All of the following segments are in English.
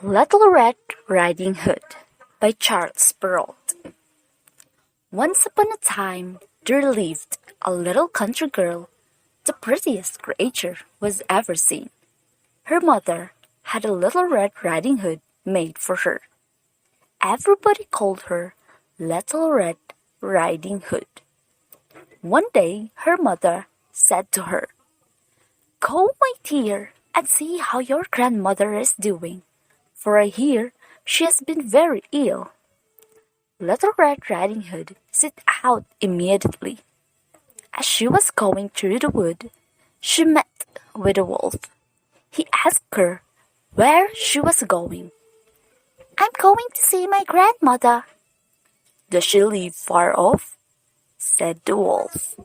Little Red Riding Hood by Charles Perrault. Once upon a time, there lived a little country girl, the prettiest creature was ever seen. Her mother had a little red riding hood made for her. Everybody called her Little Red Riding Hood. One day, her mother said to her, "Go, my dear, and see how your grandmother is doing, for I hear she has been very ill." Little Red Riding Hood set out immediately. As she was going through the wood, she met with a wolf. He asked her where she was going. "I'm going to see my grandmother." "Does she live far off?" said the wolf.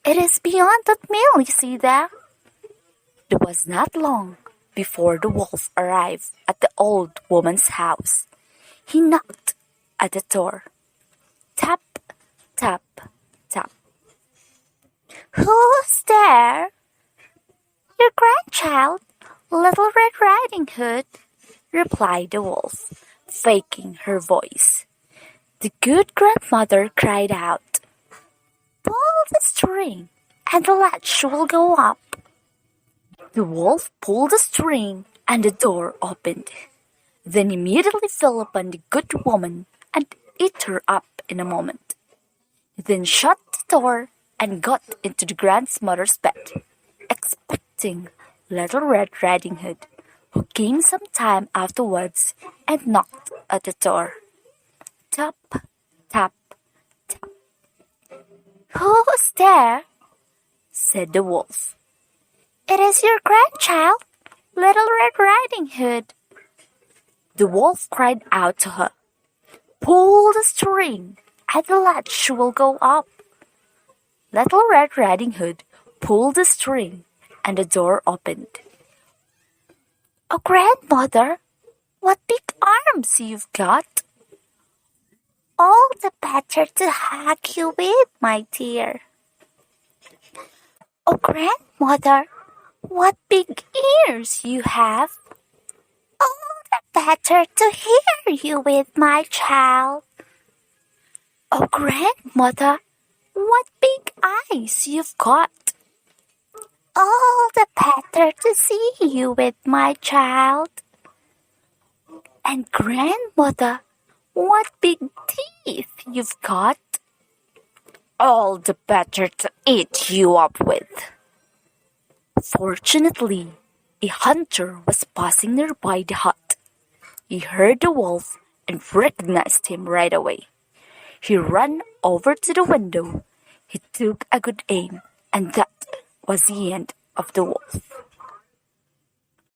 "It is beyond that mill you see there." It was not long before the wolf arrived at the old woman's house. He knocked at the door. Tap, tap, tap. "Who's there?" "Your grandchild, Little Red Riding Hood," replied the wolf, faking her voice. The good grandmother cried out, "Pull the string, and the latch will go up." The wolf pulled the string, and the door opened. Then immediately fell upon the good woman and ate her up in a moment. He then shut the door and got into the grandmother's bed, expecting Little Red Riding Hood, who came some time afterwards and knocked at the door. Tap, tap, tap. "Who's there?" said the wolf. "It is your grandchild, Little Red Riding Hood." The wolf cried out to her, "Pull the string, and the latch will go up." Little Red Riding Hood pulled the string, and the door opened. "Oh, grandmother, what big arms you've got!" "All the better to hug you with, my dear." "Oh, grandmother, what big ears you have!" "All the better to hear you with, my child." "Oh, grandmother, what big eyes you've got!" "All the better to see you with, my child." "And grandmother, what big teeth you've got!" "All the better to eat you up with." Fortunately, a hunter was passing nearby the hut. He heard the wolf and recognized him right away. He ran over to the window. He took a good aim, and that was the end of the wolf.